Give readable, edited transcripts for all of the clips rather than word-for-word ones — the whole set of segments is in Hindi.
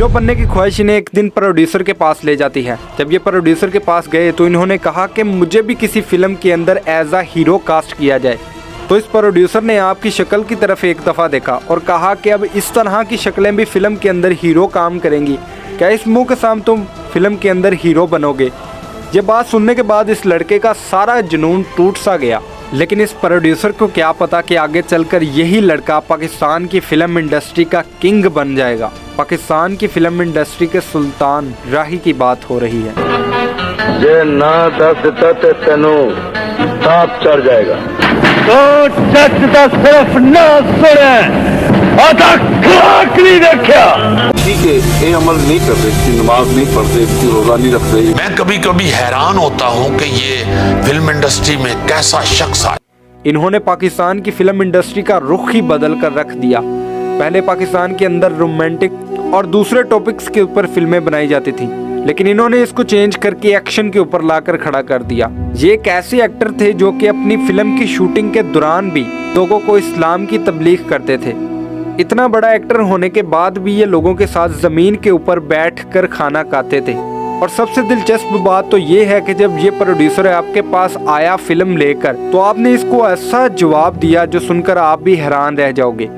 हीरो बनने की ख्वाहिश इन्हें एक दिन प्रोड्यूसर के पास ले जाती है। जब ये प्रोड्यूसर के पास गए तो इन्होंने कहा कि मुझे भी किसी फिल्म के अंदर एज अ हीरो कास्ट किया जाए। तो इस प्रोड्यूसर ने आपकी शक्ल की तरफ एक दफ़ा देखा और कहा कि अब इस तरह की शक्लें भी फिल्म के अंदर हीरो काम करेंगी, क्या इस मुंह के सामने तुम फिल्म के अंदर हीरो बनोगे। ये बात सुनने के बाद इस लड़के का सारा जुनून टूट सा गया। लेकिन इस प्रोड्यूसर को क्या पता कि आगे चलकर यही लड़का पाकिस्तान की फिल्म इंडस्ट्री का किंग बन जाएगा। पाकिस्तान की फिल्म इंडस्ट्री के सुल्तान राही की बात हो रही है। जे ना दस तक तेनू ताप चढ़ जाएगा। तो सच दा सिर्फ ना सुने आधा खाक नहीं देखा। ठीक है, ये अमल नहीं करते, इसकी नमाज नहीं पढ़ते, इसकी रोजा नहीं रखते। मैं कभी कभी हैरान होता हूँ कि ये फिल्म इंडस्ट्री में कैसा शख्स आया। इन्होंने पाकिस्तान की फिल्म इंडस्ट्री का रुख ही बदल कर रख दिया। पहले पाकिस्तान के अंदर रोमांटिक और दूसरे टॉपिक्स के ऊपर फिल्में बनाई जाती थी, लेकिन इन्होंने इसको चेंज करके एक्शन के ऊपर लाकर खड़ा कर दिया। ये एक ऐसे एक्टर थे जो कि अपनी फिल्म की शूटिंग के दौरान भी लोगों को इस्लाम की तबलीग करते थे। इतना बड़ा एक्टर होने के बाद भी ये लोगों के साथ जमीन के ऊपर बैठकर खाना खाते थे। और सबसे दिलचस्प बात तो ये है कि जब ये प्रोड्यूसर आपके पास आया फिल्म लेकर, तो आपने इसको ऐसा जवाब दिया जो सुनकर आप भी हैरान रह जाओगे।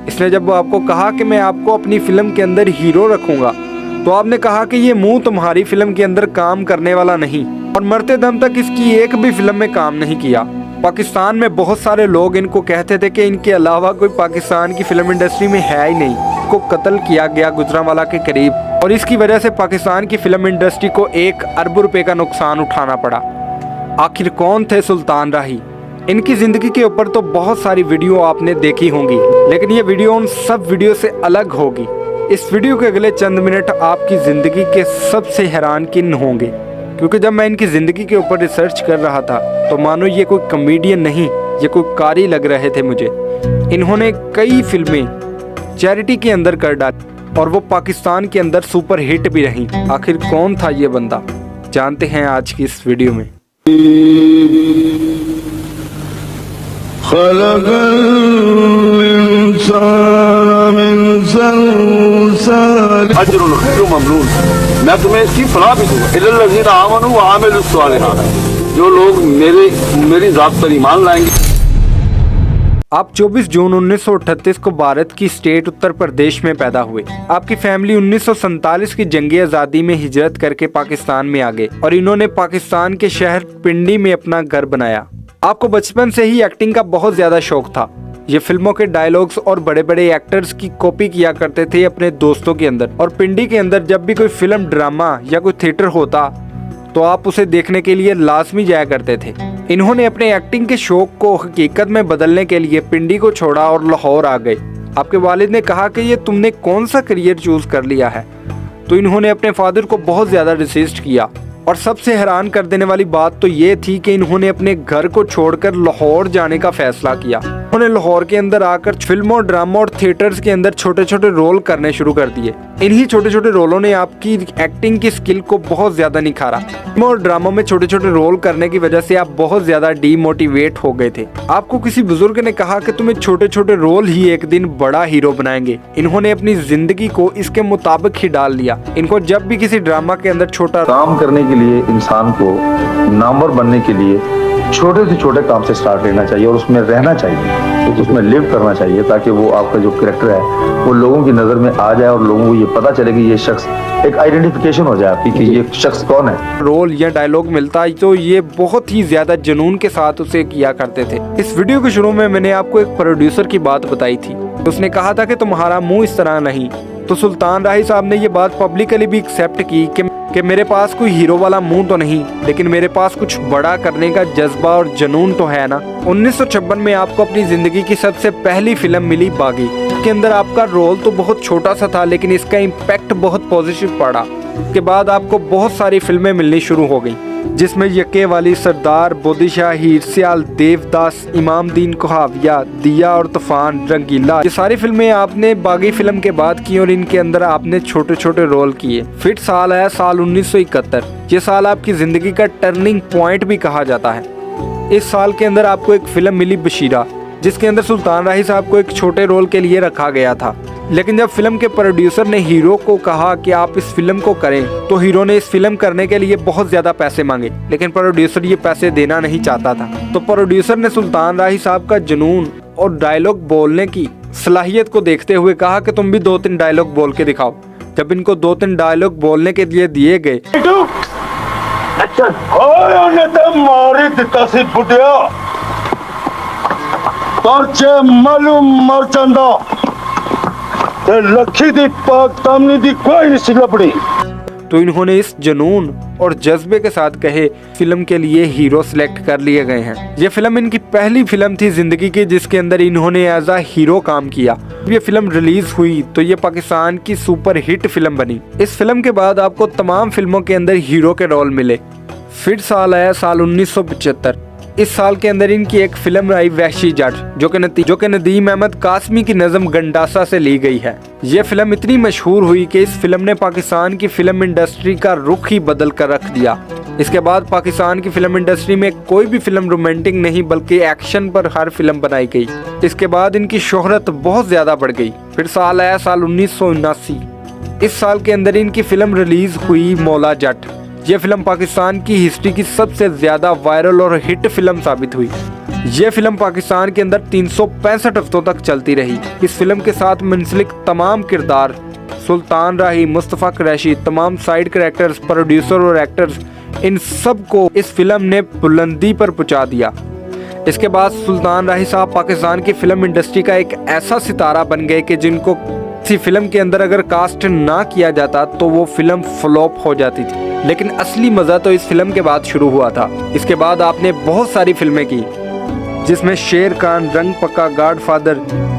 इसने जब आपको कहा कि मैं आपको अपनी फिल्म के अंदर हीरो रखूंगा, तो आपने कहा कि ये मुंह तुम्हारी फिल्म के अंदर काम करने वाला नहीं, और मरते दम तक इसकी एक भी फिल्म में काम नहीं किया। पाकिस्तान में बहुत सारे लोग इनको कहते थे कि इनके अलावा कोई पाकिस्तान की फिल्म इंडस्ट्री में है ही नहीं। को कत्ल किया गया गुजरांवाला के करीब, और इसकी वजह से पाकिस्तान की फिल्म इंडस्ट्री को 1 अरब रुपए का नुकसान उठाना पड़ा। आखिर कौन थे सुल्तान राही? इनकी जिंदगी के ऊपर तो बहुत सारी वीडियो आपने देखी होंगी, लेकिन ये वीडियो उन सब वीडियो से अलग होगी। इस वीडियो के अगले चंद मिनट आपकी ज़िंदगी के सबसे हैरानकिन होंगे, क्योंकि जब मैं इनकी ज़िंदगी के ऊपर रिसर्च कर रहा था तो मानो ये कोई कॉमेडियन नहीं, ये कोई कारी लग रहे थे मुझे। इन्होंने कई फिल्में चैरिटी के अंदर कर डाली और वो पाकिस्तान के अंदर सुपर हिट भी रहीं। आखिर कौन था ये बंदा, जानते हैं आज की इस वीडियो में। मैं तुम्हें इसकी फलाह भी दूंगा। जो लोग मेरी जात पर ईमान लाएंगे। आप 24 जून 1938 को भारत की स्टेट उत्तर प्रदेश में पैदा हुए। आपकी फैमिली 1947 की जंगी आज़ादी में हिजरत करके पाकिस्तान में आ गए और इन्होंने पाकिस्तान के शहर पिंडी में अपना घर बनाया। आपको बचपन से ही एक्टिंग का बहुत ज्यादा शौक था। ये फिल्मों के डायलॉग्स और बड़े बड़े एक्टर्स की कॉपी किया करते थे अपने दोस्तों के अंदर, और पिंडी के अंदर जब भी कोई फिल्म, ड्रामा या कोई थिएटर होता तो आप उसे देखने के लिए लाजमी जाया करते थे। इन्होंने अपने एक्टिंग के शौक को हकीकत में बदलने के लिए पिंडी को छोड़ा और लाहौर आ गए। आपके वालिद ने कहा कि ये तुमने कौन सा करियर चूज कर लिया है, तो इन्होंने अपने फादर को बहुत ज्यादा रेसिस्ट किया। और सबसे हैरान कर देने वाली बात तो ये थी कि इन्होंने अपने घर को छोड़कर लाहौर जाने का फैसला किया। उन्होंने लाहौर के अंदर आकर फिल्मों, ड्रामा और थिएटर्स के अंदर छोटे छोटे रोल करने शुरू कर दिए। इन्हीं छोटे छोटे रोलों ने आपकी एक्टिंग की स्किल को बहुत ज्यादा निखारा। फिल्मों और ड्रामों में छोटे छोटे रोल करने की वजह से आप बहुत ज्यादा डीमोटिवेट हो गए थे। आपको किसी बुजुर्ग ने कहा कि तुम्हें छोटे छोटे रोल ही एक दिन बड़ा हीरो बनाएंगे। इन्होंने अपनी जिंदगी को इसके मुताबिक ही डाल लिया। इनको जब भी किसी ड्रामा के अंदर छोटा काम करने के लिए, इंसान को नामवर बनने के लिए छोटे से छोटे काम से स्टार्ट लेना चाहिए और उसमें रहना चाहिए, तो उसमें लिव करना चाहिए, ताकि वो आपका जो कैरेक्टर है वो लोगों की नज़र में आ जाए और लोगों को ये पता चले कि ये शख्स, एक आइडेंटिफिकेशन हो जाए आपकी कि ये शख्स कौन है। रोल या डायलॉग मिलता तो ये बहुत ही ज्यादा जुनून के साथ उसे किया करते थे। इस वीडियो के शुरू में मैंने आपको एक प्रोड्यूसर की बात बताई थी। उसने कहा था कि तुम्हारा मुंह इस तरह नहीं, तो सुल्तान राही साहब ने ये बात पब्लिकली भी एक्सेप्ट की कि मेरे पास कोई हीरो वाला मुंह तो नहीं, लेकिन मेरे पास कुछ बड़ा करने का जज्बा और जुनून तो है ना। 1956 में आपको अपनी जिंदगी की सबसे पहली फिल्म मिली बागी। के अंदर आपका रोल तो बहुत छोटा सा था, लेकिन इसका इम्पैक्ट बहुत पॉजिटिव पड़ा। उसके बाद आपको बहुत सारी फिल्में मिलनी शुरू हो गई, जिसमें यके वाली, सरदार, बोदिशाह, हीर सियाल, देवदास, इमाम दीन कहाविया, दिया और तूफान, रंगीला, ये सारी फिल्में आपने बागी फिल्म के बाद की और इनके अंदर आपने छोटे छोटे रोल किए। फिर साल आया साल 1971। ये साल आपकी जिंदगी का टर्निंग पॉइंट भी कहा जाता है। इस साल के अंदर आपको एक फिल्म मिली बशीरा, जिसके अंदर सुल्तान राही साहब को एक छोटे रोल के लिए रखा गया था। लेकिन जब फिल्म के प्रोड्यूसर ने हीरो को कहा कि आप इस फिल्म को करें, तो हीरो ने इस फिल्म करने के लिए बहुत ज्यादा पैसे मांगे, लेकिन प्रोड्यूसर ये पैसे देना नहीं चाहता था। तो प्रोड्यूसर ने सुल्तान राही साहब का जुनून और डायलॉग बोलने की सलाहियत को देखते हुए कहा कि तुम भी 2-3 डायलॉग बोल के दिखाओ। जब इनको 2-3 डायलॉग बोलने के लिए दिए गए, मारी दिता सी बुढ़िया परचे मालूम मर जांदा ते लखी दी पाक तामनी दी कोई नहीं सी लबड़ी। तो इन्होंने इस जुनून और जज्बे के साथ कहे फिल्म के लिए हीरो सिलेक्ट कर लिए गए हैं। ये फिल्म इनकी पहली फिल्म थी जिंदगी की जिसके अंदर इन्होंने एज अ हीरो काम किया। ये फिल्म रिलीज हुई तो ये पाकिस्तान की सुपर हिट फिल्म बनी। इस फिल्म के बाद आपको तमाम फिल्मों के अंदर हीरो के रोल मिले। फिर साल आया साल 1975। इस साल के अंदर इनकी एक फिल्म आई वहशी जट, जो कि नदीम अहमद कासमी की नज़म गंडासा से ली गई है। ये फिल्म इतनी मशहूर हुई कि इस फिल्म ने पाकिस्तान की फिल्म इंडस्ट्री का रुख ही बदल कर रख दिया। इसके बाद पाकिस्तान की फिल्म इंडस्ट्री में कोई भी फिल्म रोमांटिक नहीं बल्कि एक्शन पर हर फिल्म बनाई गई। इसके बाद इनकी शोहरत बहुत ज्यादा बढ़ गई। फिर साल आया साल 1979। इस साल के अंदर इनकी फिल्म रिलीज हुई मौला जट। यह फिल्म पाकिस्तान की हिस्ट्री की सबसे ज्यादा वायरल और हिट फिल्म साबित हुई। यह फिल्म पाकिस्तान के अंदर 365 हफ्तों तक चलती रही। इस फिल्म के साथ मुंसलिक तमाम किरदार, सुल्तान राही, मुस्तफ़ा कुरैशी, तमाम साइड कैरेक्टर्स, प्रोड्यूसर और एक्टर्स, इन सब को इस फिल्म ने बुलंदी पर पहुंचा दिया। इसके बाद सुल्तान राही साहब पाकिस्तान की फिल्म इंडस्ट्री का एक ऐसा सितारा बन गए कि जिनको किसी फिल्म के अंदर अगर कास्ट ना किया जाता तो वो फिल्म फ्लॉप हो जाती थी। लेकिन असली मजा तो इस फिल्म के बाद शुरू हुआ था। इसके बाद आपने बहुत सारी फिल्में की जिसमें शेर खान, रंग पक्का, गॉडफादर,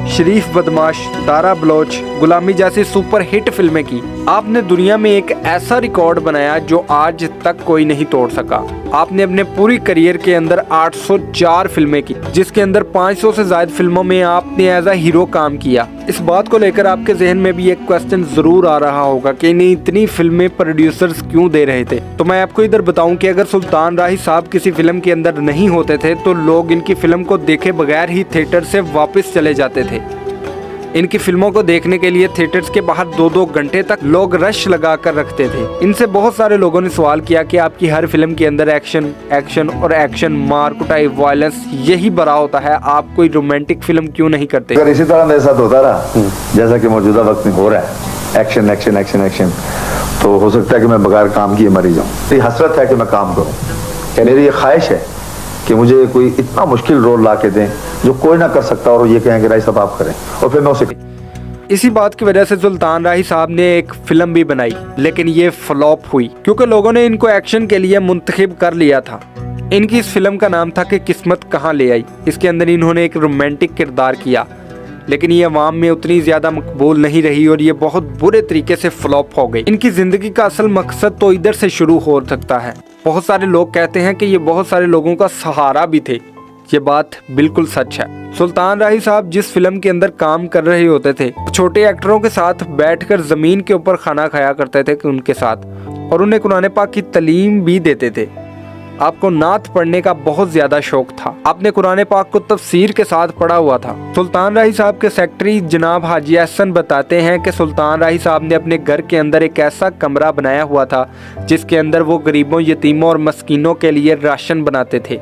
शरीफ बदमाश, दारा बलोच, गुलामी जैसी सुपर हिट फिल्में की। आपने दुनिया में एक ऐसा रिकॉर्ड बनाया जो आज तक कोई नहीं तोड़ सका। आपने अपने पूरी करियर के अंदर 804 फिल्में की, जिसके अंदर 500 से ज्यादा फिल्मों में आपने एज अ हीरो काम किया। इस बात को लेकर आपके जहन में भी एक क्वेश्चन जरूर आ रहा होगा कि इन्हें इतनी फिल्में प्रोड्यूसर्स क्यों दे रहे थे। तो मैं आपको इधर बताऊं कि अगर सुल्तान राही साहब किसी फिल्म के अंदर नहीं होते थे तो लोग इनकी फिल्म को देखे बगैर ही थिएटर से वापस चले जाते थे। इनकी फिल्मों को देखने के लिए थिएटर्स के बाहर 2-2 घंटे तक लोग रश लगा कर रखते थे। इनसे बहुत सारे लोगों ने सवाल किया कि आपकी हर फिल्म के अंदर एक्शन और एक्शन, मार कुटाई, वायलेंस यही बड़ा होता है, आप कोई रोमांटिक फिल्म क्यों नहीं करते। अगर इसी तरह मेरे साथ होता रहा जैसा कि मौजूदा वक्त में हो रहा है, एक्शन एक्शन एक्शन एक्शन, तो हो सकता है कि मैं बगैर काम किए मरी जाऊँ। मेरी हसरत है कि मैं काम करूँ। मेरी ये ख्वाहिश है कि मुझे कोई इतना मुश्किल रोल ला के दें जो कोई ना कर सकता और ये कहें कि राही साहब आप करें, और फिर मैं उसे। इसी बात की वजह से सुल्तान राही साहब ने एक फिल्म भी बनाई, लेकिन ये फ्लॉप हुई क्योंकि लोगों ने इनको एक्शन के लिए मुंतखब कर लिया था। इनकी इस फिल्म का नाम था कि किस्मत कहाँ ले आई। इसके अंदर इन्होंने एक रोमांटिक किरदार किया, लेकिन ये अवाम में उतनी ज्यादा मकबूल नहीं रही और ये बहुत बुरे तरीके से फ्लॉप हो गई। इनकी जिंदगी का असल मकसद तो इधर से शुरू हो सकता है। बहुत सारे लोग कहते हैं कि ये बहुत सारे लोगों का सहारा भी थे। ये बात बिल्कुल सच है। सुल्तान राही साहब जिस फिल्म के अंदर काम कर रहे होते थे, छोटे एक्टरों के साथ बैठकर जमीन के ऊपर खाना खाया करते थे उनके साथ, और उन्हें कुरान पाक की तालीम भी देते थे। आपको नात पढ़ने का बहुत ज्यादा शौक था। आपने कुरान पाक को तफसीर के साथ पढ़ा हुआ था। सुल्तान राही साहब के सेक्रेटरी जनाब हाजी अहसन बताते हैं कि सुल्तान राही साहब ने अपने घर के अंदर एक ऐसा कमरा बनाया हुआ था जिसके अंदर वो गरीबों, यतीमों और मस्कीनों के लिए राशन बनाते थे,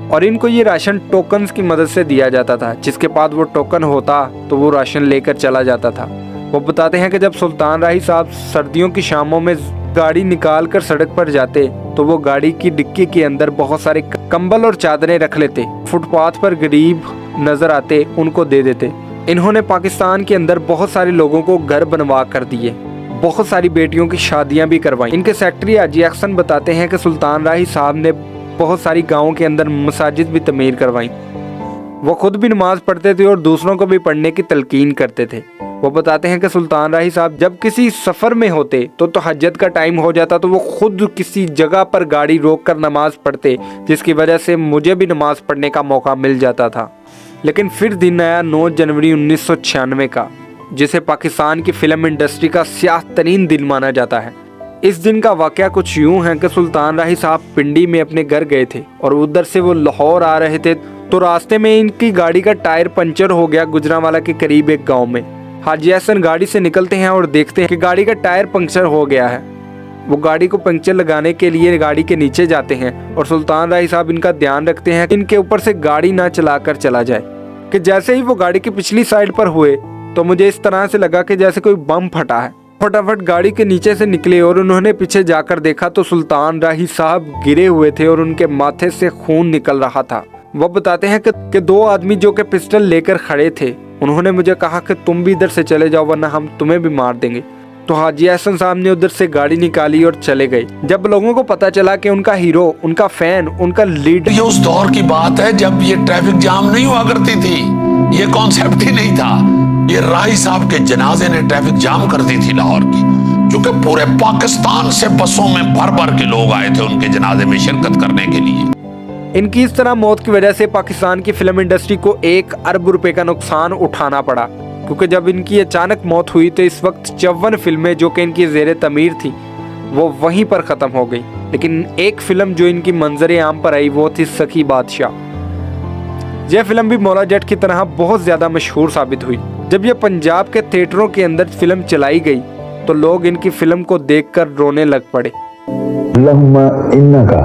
और इनको ये राशन टोकन्स की मदद से दिया जाता था। जिसके पास वो टोकन होता तो वो राशन लेकर चला जाता था। वो बताते हैं कि जब सुल्तान राही साहब सर्दियों की शामों में गाड़ी निकाल कर सड़क पर जाते तो वो गाड़ी की डिक्की के अंदर बहुत सारे कंबल और चादरें रख लेते। फुटपाथ पर गरीब नजर आते उनको दे देते। इन्होंने पाकिस्तान के अंदर बहुत सारे लोगों को घर बनवा कर दिए, बहुत सारी बेटियों की शादियां भी करवाई। इनके सेक्रेटरी हाजी अहसन बताते हैं कि सुल्तान राही साहब ने बहुत सारी गाँवों के अंदर मसाजिद भी तमीर करवाई। वो खुद भी नमाज पढ़ते थे और दूसरों को भी पढ़ने की तलकीन करते थे। वो बताते हैं कि सुल्तान राही साहब जब किसी सफ़र में होते तो तहज्जुद का टाइम हो जाता तो वो खुद किसी जगह पर गाड़ी रोक कर नमाज पढ़ते, जिसकी वजह से मुझे भी नमाज पढ़ने का मौका मिल जाता था। लेकिन फिर दिन आया 9 जनवरी 1996 का, जिसे पाकिस्तान की फिल्म इंडस्ट्री का स्याह तरीन दिन माना जाता है। इस दिन का वाक़या कुछ यूँ है कि सुल्तान राही साहब पिंडी में अपने घर गए थे और उधर से वो लाहौर आ रहे थे तो रास्ते में इनकी गाड़ी का टायर पंचर हो गया गुजरांवाला के करीब एक गाँव में। हाजी हसन गाड़ी से निकलते हैं और देखते हैं कि गाड़ी का टायर पंक्चर हो गया है। वो गाड़ी को पंक्चर लगाने के लिए गाड़ी के नीचे जाते हैं और सुल्तान राही साहब इनका ध्यान रखते हैं कि इनके ऊपर से गाड़ी ना चलाकर चला जाए। कि जैसे ही वो गाड़ी की पिछली साइड पर हुए तो मुझे इस तरह से लगा कि जैसे कोई बम फटा है। फटाफट गाड़ी के नीचे से निकले और उन्होंने पीछे जाकर देखा तो सुल्तान राही साहब गिरे हुए थे और उनके माथे से खून निकल रहा था। वो बताते हैं कि दो आदमी जो कि पिस्टल लेकर खड़े थे, उन्होंने मुझे कहा कि तुम भी इधर से चले जाओ वरना हम तुम्हें भी मार देंगे। तो हाजी हसन साहब ने उधर से गाड़ी निकाली और चले गए। जब लोगों को पता चला कि उनका हीरो, उनका फैन, उनका लीडर, ये उस दौर की बात है जब ये ट्रैफिक जाम नहीं हुआ करती थी, ये कॉन्सेप्ट ही नहीं था। ये राही साहब के जनाजे ने ट्रैफिक जाम कर दी थी लाहौर की, क्योंकि पूरे पाकिस्तान से बसों में भर भर के लोग आए थे उनके जनाजे में शिरकत करने के लिए। इनकी इस तरह मौत की वजह से पाकिस्तान की फिल्म इंडस्ट्री को 1 अरब रुपए का नुकसान उठाना पड़ा, क्योंकि जब इनकी अचानक मौत हुई तो इस वक्त 54 फिल्में जो कि इनकी ज़ेरे तमीर थी वो वहीं पर ख़त्म हो गई। लेकिन एक फिल्म जो इनकी मंजर आम पर आई वो थी सखी बादशाह। यह फिल्म भी मौला जट की तरह बहुत ज़्यादा मशहूर साबित हुई। जब यह पंजाब के थिएटरों के अंदर फिल्म चलाई गई तो लोग इनकी फिल्म को देखकर रोने लग पड़े। लम्मा इन्नका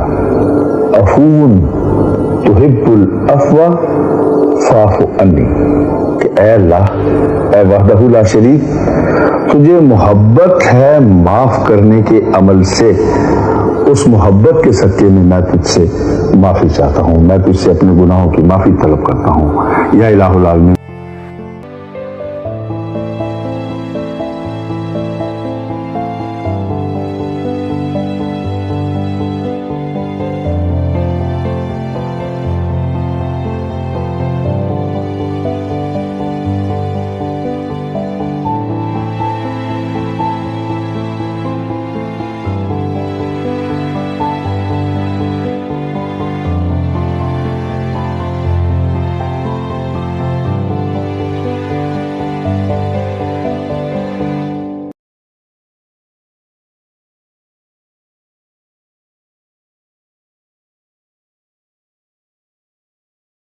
अफून तुहिब्बुल अफ़्वा फ़ाफ़ु अन्नी, कि ऐ अल्लाह, ऐ वहदहु ला शरीक, तुझे मोहब्बत है माफ करने के अमल से, उस मोहब्बत के सत्य में मैं तुझसे माफी चाहता हूँ, मैं तुझसे अपने गुनाहों की माफी तलब करता हूँ। या इलाहुल आलमीन।